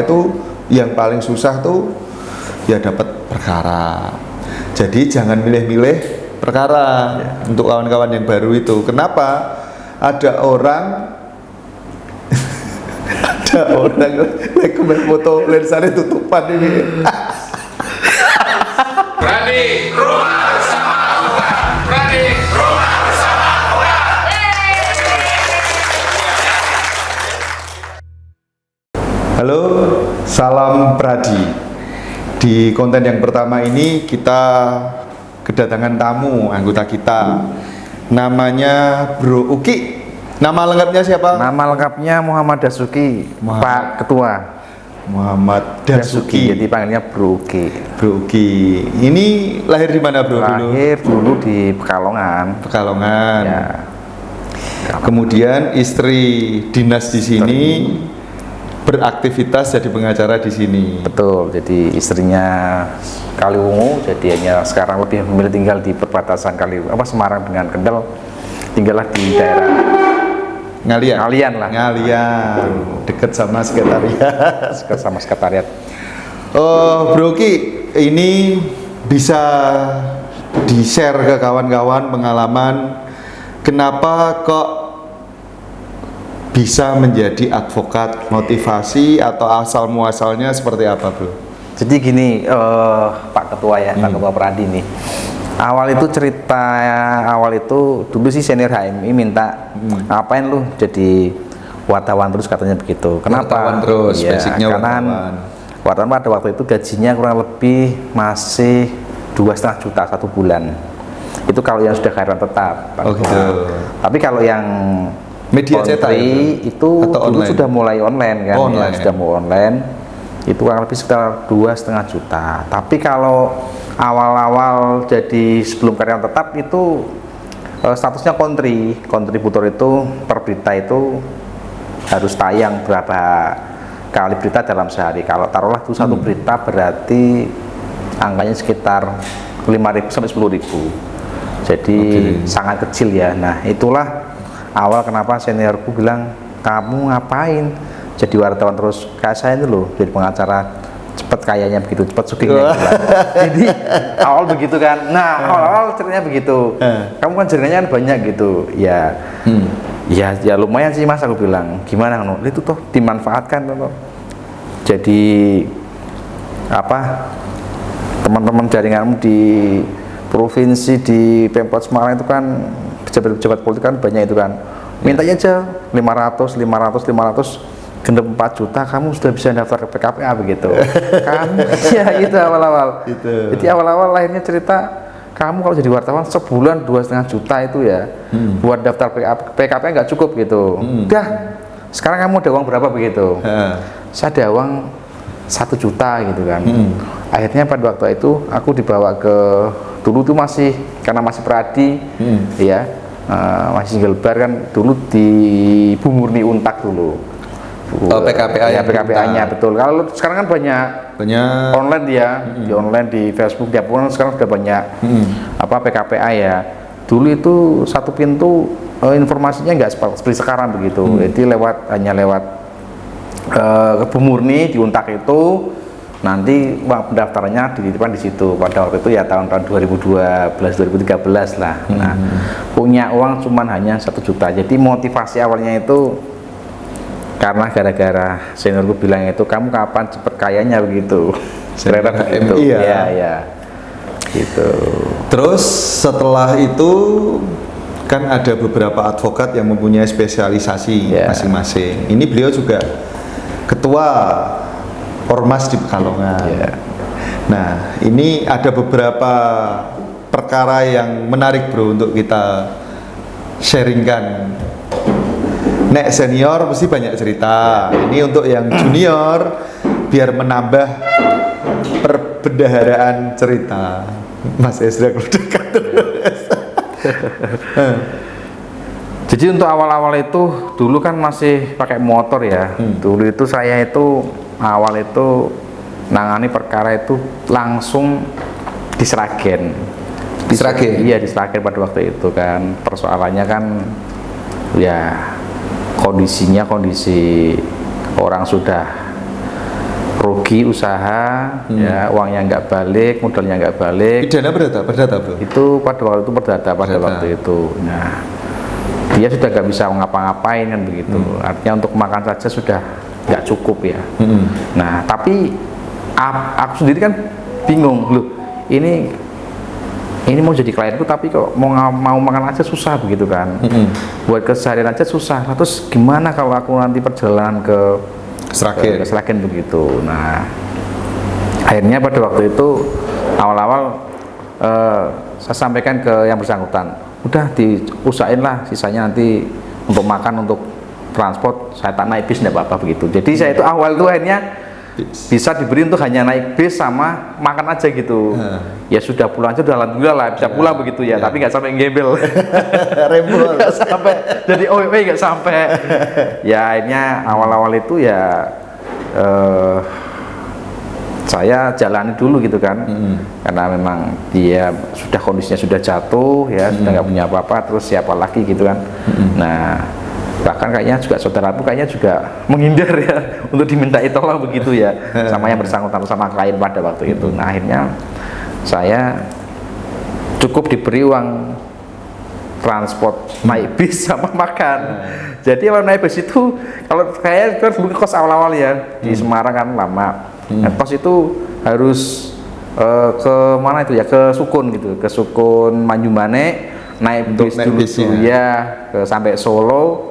itu yang paling susah tuh ya dapat perkara. Jadi jangan milih-milih perkara untuk kawan-kawan yang baru itu. Kenapa? Ada orang lagi foto lensanya tutupan ini. Berani rumah bersama Tuhan. Berani rumah bersama Tuhan. Halo, salam Pradi. Di konten yang pertama ini kita kedatangan tamu anggota kita. Namanya Bro Uki. Nama lengkapnya siapa? Nama lengkapnya Muhammad Dasuki, Pak Ketua. Muhammad Dasuki. Jadi panggilnya Bro Uki. Bro Uki. Ini lahir di mana, Bro? Lahir dulu di Pekalongan. Pekalongan. Ya. Kemudian istri dinas di sini, beraktivitas jadi pengacara di sini. Betul. Jadi istrinya Kaliwungu, jadi hanya sekarang lebih memilih tinggal di perbatasan Semarang dengan Kendal. Tinggallah di daerah Ngalian lah. Ngalian. Deket sama sekretariat. Dekat sama sekretariat. Oh, Bro Uki, ini bisa di-share ke kawan-kawan pengalaman kenapa kok bisa menjadi advokat, motivasi atau asal muasalnya seperti apa, Bro? Jadi gini, Pak Ketua ya, Pak Ketua Pradi nih. Awal itu dulu sih senior HMI minta ngapain lu jadi wartawan terus, katanya begitu. Kenapa? Wartawan terus, ya, basicnya karena wartawan pada waktu itu gajinya kurang lebih masih 2,5 juta satu bulan. Itu kalau yang sudah karyawan tetap, Pak Ketua. Gitu. Tapi kalau yang Media cetak itu atau dulu online? sudah mulai online kan, online. Ya, sudah mulai online. Itu kurang lebih sekitar 2,5 juta. Tapi kalau awal-awal jadi sebelum karyawan tetap itu statusnya kontributor itu per berita itu harus tayang berapa kali berita dalam sehari. Kalau taruhlah itu satu berita berarti angkanya sekitar 5.000 sampai 10.000. Jadi sangat kecil ya. Nah, itulah awal kenapa seniorku bilang, kamu ngapain jadi wartawan terus kayak saya itu loh, jadi pengacara cepet kayaknya begitu, cepet sugihnya gitu. Jadi awal begitu kan. Nah, awal ceritanya begitu. Kamu kan jaringannya banyak gitu. Ya, ya lumayan sih Mas, aku bilang. Gimana no? Itu toh dimanfaatkan toh. Jadi apa? Teman-teman jaringanmu di provinsi, di Pemkot Semarang itu kan pejabat-pejabat politik kan banyak itu kan. Mintanya aja 500 gendep 4 juta, kamu sudah bisa daftar ke PKPA begitu. Kamu ya itu awal-awal. Jadi awal-awal lahirnya cerita, kamu kalau jadi wartawan sebulan 2,5 juta itu ya, buat daftar PKPA nggak cukup gitu. Dah, sekarang kamu ada uang berapa begitu? Saya ada uang 1 juta gitu kan. Akhirnya pada waktu itu aku dibawa ke, dulu tuh masih karena masih Pradi, ya masih single bar kan, dulu di Bu Murni Untak dulu. PKPA ya, PKPA-nya betul. Kalau sekarang kan banyak online ya, di online di Facebook, tiap orang sekarang sudah banyak PKPA ya. Dulu itu satu pintu informasinya nggak seperti sekarang begitu. Jadi hanya lewat ke Bu Murni di Untak itu, nanti uang pendaftarannya dititipkan di situ. Pada waktu itu ya tahun-tahun 2012 2013 lah. Nah, punya uang cuman hanya 1 juta. Jadi motivasi awalnya itu karena gara-gara seniorku bilang itu, kamu kapan cepet kayanya begitu. Cerita begitu. Iya. Gitu. Terus setelah itu kan ada beberapa advokat yang mempunyai spesialisasi masing-masing. Ini beliau juga ketua Ormas di Pekalongan. Nah, ini ada beberapa perkara yang menarik, Bro, untuk kita sharingkan. Nek senior mesti banyak cerita. Ini untuk yang junior biar menambah perbendaharaan cerita. Mas Ezra dekat terus. Jadi untuk awal-awal itu dulu kan masih pakai motor ya. Dulu itu saya itu awal itu nangani perkara itu langsung di Sragen. Iya, di Sragen pada waktu itu kan. Persoalannya kan ya kondisi orang sudah rugi usaha, ya uangnya nggak balik, modalnya nggak balik. Pidana perdata bro. Itu pada waktu itu perdata waktu itu. Nah, dia sudah nggak bisa ngapa-ngapain kan begitu. Artinya untuk makan saja sudah nggak cukup ya. Nah, tapi aku sendiri kan bingung loh. Ini mau jadi klienku tapi kok mau makan aja susah begitu kan. Buat keseharian aja susah. Terus gimana kalau aku nanti perjalanan ke Sragen begitu. Nah, akhirnya pada waktu itu awal-awal saya sampaikan ke yang bersangkutan, udah diusahain lah, sisanya nanti untuk makan, untuk transport saya tak naik bis, enggak apa-apa begitu. Jadi saya itu awal itu akhirnya bisa diberi untuk hanya naik bis sama makan aja gitu. Ya sudah pulang aja, udah alhamdulillah lah bisa pulang begitu ya, tapi nggak sampai gembel. Rembol. Nggak sampai jadi OWW, nggak sampai. Ya akhirnya awal-awal itu ya saya jalani dulu gitu kan, karena memang dia sudah kondisinya sudah jatuh ya, sudah nggak punya apa-apa, terus siapa lagi gitu kan. Nah, bahkan kayaknya juga saudaraku kayaknya juga menghindar ya untuk dimintai tolong begitu ya sama yang bersangkutan, sama klien pada waktu itu. Nah, akhirnya saya cukup diberi uang transport naik bis sama makan. Jadi kalau naik bis itu, kalau saya kan dulu kos awal-awal ya di Semarang kan lama. Nah, kos itu harus ke mana itu ya, ke Sukun gitu, ke Sukun Manjumane, naik bis dulu ya sampai Solo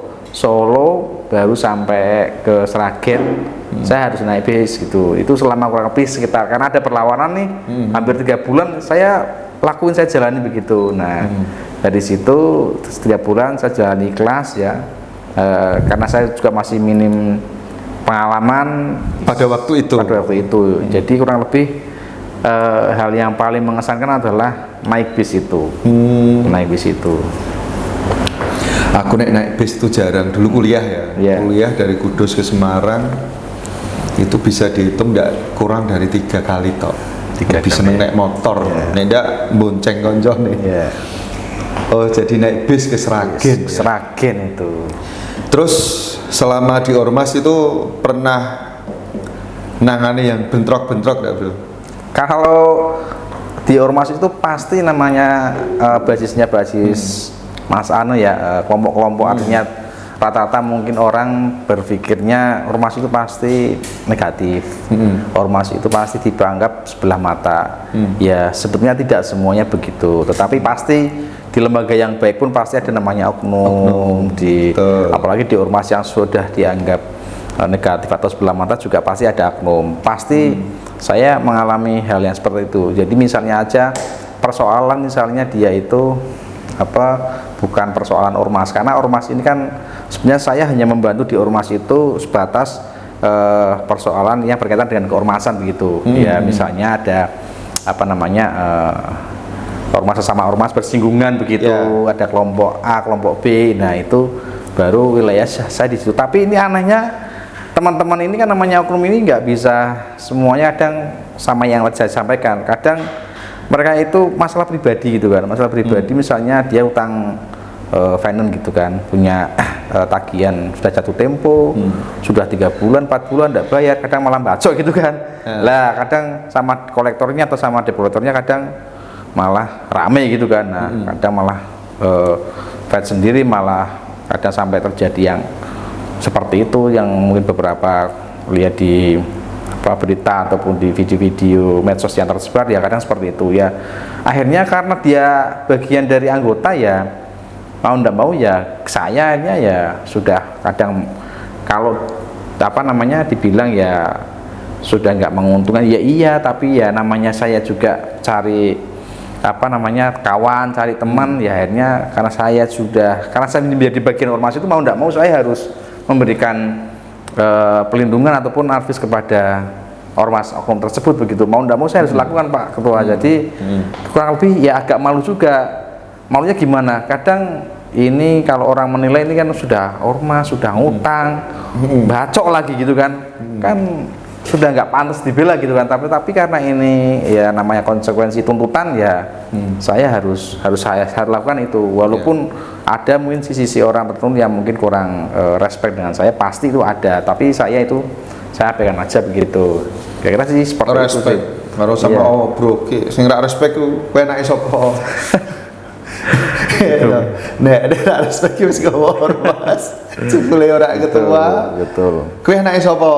baru sampai ke Sragen. Saya harus naik bis gitu. Itu selama kurang lebih sekitar, karena ada perlawanan nih, hampir 3 bulan saya lakuin, saya jalani begitu. Nah, dari situ 3 bulan saya jalani kelas ya, karena saya juga masih minim pengalaman pada waktu itu. Jadi kurang lebih hal yang paling mengesankan adalah naik bis itu. Naik bis itu. Aku naik bis itu jarang. Dulu kuliah ya. Kuliah dari Kudus ke Semarang itu bisa dihitung nggak kurang dari 3 kali tok. Lebih seneng naik motor. Nek ndak bonceng konco nih. Oh, jadi naik bis ke Sragen. Sragen itu. Terus selama di Ormas itu pernah nangani yang bentrok-bentrok nggak bro? Kalau di Ormas itu pasti namanya basisnya basis Mas Anu ya, kelompok-kelompok. Artinya rata-rata mungkin orang berpikirnya Ormas itu pasti negatif. Ormas itu pasti dianggap sebelah mata. Ya sebetulnya tidak semuanya begitu, tetapi pasti di lembaga yang baik pun pasti ada namanya oknum. Apalagi di Ormas yang sudah dianggap negatif atau sebelah mata juga pasti ada oknum. Pasti saya mengalami hal yang seperti itu. Jadi misalnya aja persoalan, misalnya dia itu bukan persoalan Ormas, karena Ormas ini kan sebenarnya saya hanya membantu di Ormas itu sebatas persoalan yang berkaitan dengan keormasan begitu. Ya misalnya ada ormas sesama ormas bersinggungan begitu, ada kelompok A, kelompok B. Nah, itu baru wilayah saya di situ. Tapi ini anehnya teman-teman ini kan namanya oknum ini nggak bisa semuanya, kadang sama yang saya sampaikan. Kadang mereka itu masalah pribadi gitu kan, masalah pribadi. Misalnya dia utang finance gitu kan, punya tagihan sudah jatuh tempo, sudah 3 bulan, 4 bulan tidak bayar, kadang malah bacok gitu kan. Lah kadang sama kolektornya atau sama debitornya kadang malah rame gitu kan. Nah, kadang malah fight sendiri, malah kadang sampai terjadi yang seperti itu, yang mungkin beberapa lihat di berita ataupun di video-video medsos yang tersebar ya, kadang seperti itu ya. Akhirnya karena dia bagian dari anggota ya, mau ndak mau ya sayanya ya sudah, kadang kalau dibilang ya sudah nggak menguntungkan ya iya, tapi ya namanya saya juga cari kawan, cari teman ya. Akhirnya karena saya menjadi bagian ormas itu, mau ndak mau saya harus memberikan pelindungan ataupun advis kepada ormas oknum tersebut begitu. Mau ndak mau saya harus lakukan Pak Ketua. Jadi kurang lebih ya agak malu juga. Malunya gimana? Kadang ini kalau orang menilai ini kan sudah ormas, sudah ngutang, bacok lagi gitu kan. Kan sudah nggak pantas dibela gitu kan, tapi karena ini ya namanya konsekuensi tuntutan ya, saya harus lakukan itu, walaupun ada mungkin sisi orang tertentu yang mungkin kurang respect dengan saya, pasti itu ada, tapi saya saya abaikan aja begitu. Kira-kira sih seperti itu sih. Respect. Karo sama Iya. bro, sing ra respect ku kowe enake sapa? Nek nek respect wis ngawur Mas. Jebule ora ketua. Betul. Kowe enake sapa?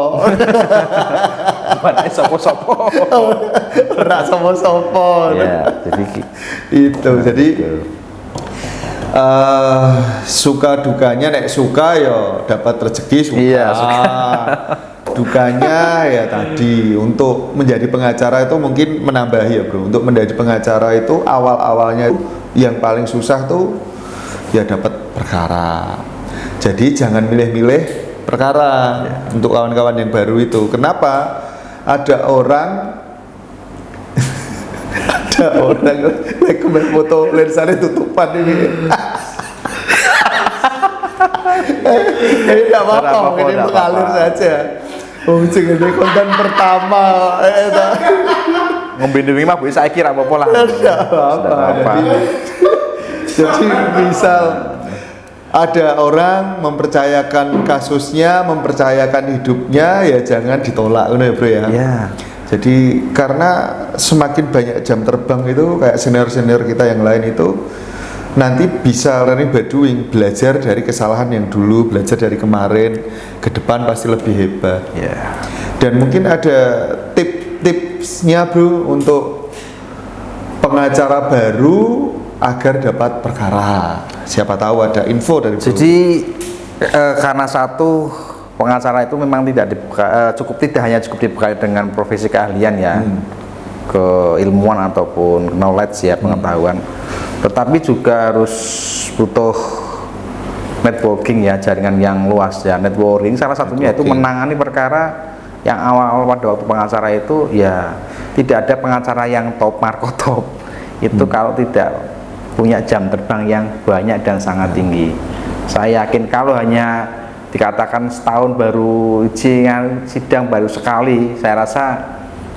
Mana sopo-sopo. Ora sapa-sapa. Ya, jadi Itu. Jadi suka dukanya nek suka ya dapat rezeki suka. Iya, suka. Dukanya ya tadi untuk menjadi pengacara itu mungkin menambahi ya bro. Untuk menjadi pengacara itu awal-awalnya yang paling susah tuh ya dapat perkara. Jadi jangan milih-milih perkara untuk kawan-kawan yang baru itu. Kenapa? Ada orang lagi foto lensanya tutupan ini. Ini tidak apa-apa, ini mengalir saja. Oh, ini konten pertama. ngombe dewi mah bisa saya kira apa-apa lah. Tidak apa-apa. Jadi misal ada orang mempercayakan kasusnya, mempercayakan hidupnya, ya jangan ditolak, ya bro ya. Iya. Jadi karena semakin banyak jam terbang itu kayak senior-senior kita yang lain itu nanti bisa learning by doing, belajar dari kesalahan yang dulu, belajar dari kemarin, ke depan pasti lebih hebat. Ya. Dan mungkin ada tipsnya bro untuk pengacara baru agar dapat perkara. Siapa tahu ada info dari bro. Jadi karena satu pengacara itu memang tidak hanya cukup dibekali dengan profesi keahlian ya, keilmuan ataupun knowledge ya, pengetahuan, tetapi juga harus butuh networking ya, jaringan yang luas ya. Networking salah satunya itu menangani perkara yang awal-awal pada waktu pengacara itu ya tidak ada pengacara yang top marko top itu kalau tidak punya jam terbang yang banyak dan sangat tinggi. Saya yakin kalau hanya dikatakan setahun baru sidang baru sekali, saya rasa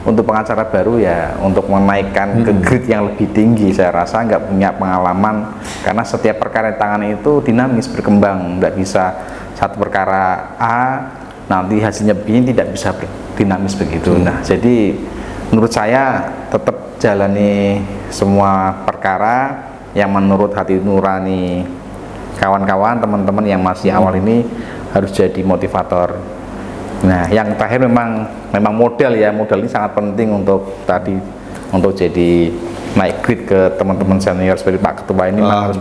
untuk pengacara baru ya untuk menaikkan ke grade yang lebih tinggi saya rasa nggak punya pengalaman, karena setiap perkara yang tangani itu dinamis berkembang, nggak bisa satu perkara A nanti hasilnya begini, tidak bisa dinamis begitu. Nah jadi menurut saya tetap jalani semua perkara yang menurut hati nurani kawan-kawan, teman-teman yang masih awal ini harus jadi motivator. Nah, yang terakhir memang modal ya, modal ini sangat penting untuk jadi naik grade ke teman-teman senior seperti Pak Ketua ini memang harus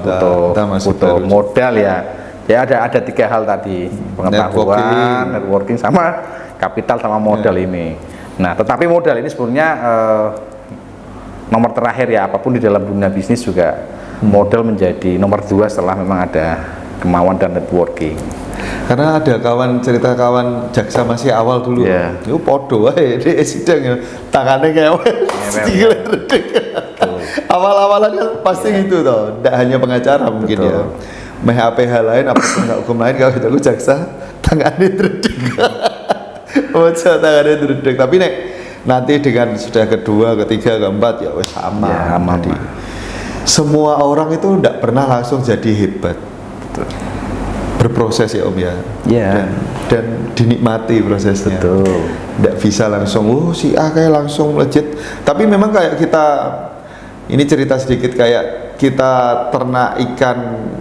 butuh modal ya. Ya ada 3 hal tadi, pengetahuan, networking sama kapital sama modal ini. Nah, tetapi modal ini sebenarnya nomor terakhir ya, apapun di dalam dunia bisnis juga modal menjadi nomor 2 setelah memang ada kemauan dan networking. Karena ada cerita kawan jaksa masih awal dulu, itu podo wae di sidang ya, tangannya kayak awal-awalannya pasti gitu toh, tidak hanya pengacara mungkin ya, meh APH lain, apa penegak hukum lain, kalau kita jaksa tangannya dredeg, tangannya dredeg. Tapi nanti dengan sudah kedua, ketiga, keempat ya wes sama. Ya, aman. Semua orang itu tidak pernah langsung jadi hebat. Berproses ya Om ya, dan dinikmati prosesnya. Tidak bisa langsung si A kayak langsung legit. Tapi memang kayak kita, ini cerita sedikit, kayak kita ternak ikan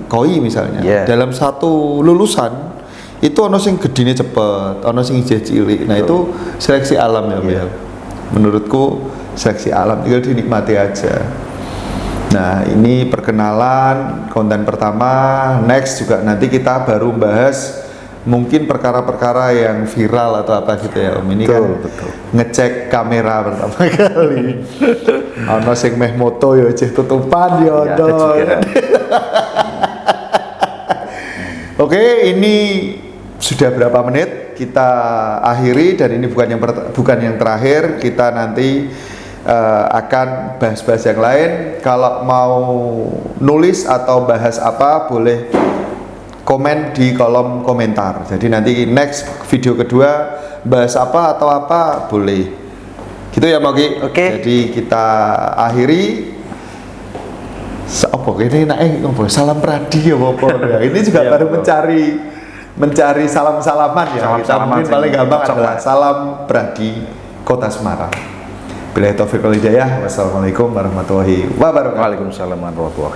koi misalnya. Dalam satu lulusan itu ono sing gedine cepet, ono sing cilik. Nah itu seleksi alam ya Om ya. Menurutku seleksi alam, tinggal dinikmati aja. Nah ini perkenalan konten pertama. Next juga nanti kita baru bahas mungkin perkara-perkara yang viral atau apa gitu ya Om. Ini ngecek kamera pertama kali. Ono sing meh moto ya cek tutupan ya Oke, ini sudah berapa menit kita akhiri, dan ini bukan yang terakhir. Kita nanti akan bahas-bahas yang lain. Kalau mau nulis atau bahas apa boleh komen di kolom komentar. Jadi nanti next video kedua bahas apa atau apa boleh. Gitu ya Mogi. Jadi kita akhiri. Apa ini salam pradi ya Bapak. Ini juga baru mencari mencari salam-salaman ya. Kita Salam-salaman mungkin sih. paling gampang Cocok adalah lah. salam Bradi Kota Semarang. Billahi taufiq wal hidayah. Wassalamualaikum warahmatullahi wabarakatuh. Waalaikumsalam warahmatullahi wabarakatuh.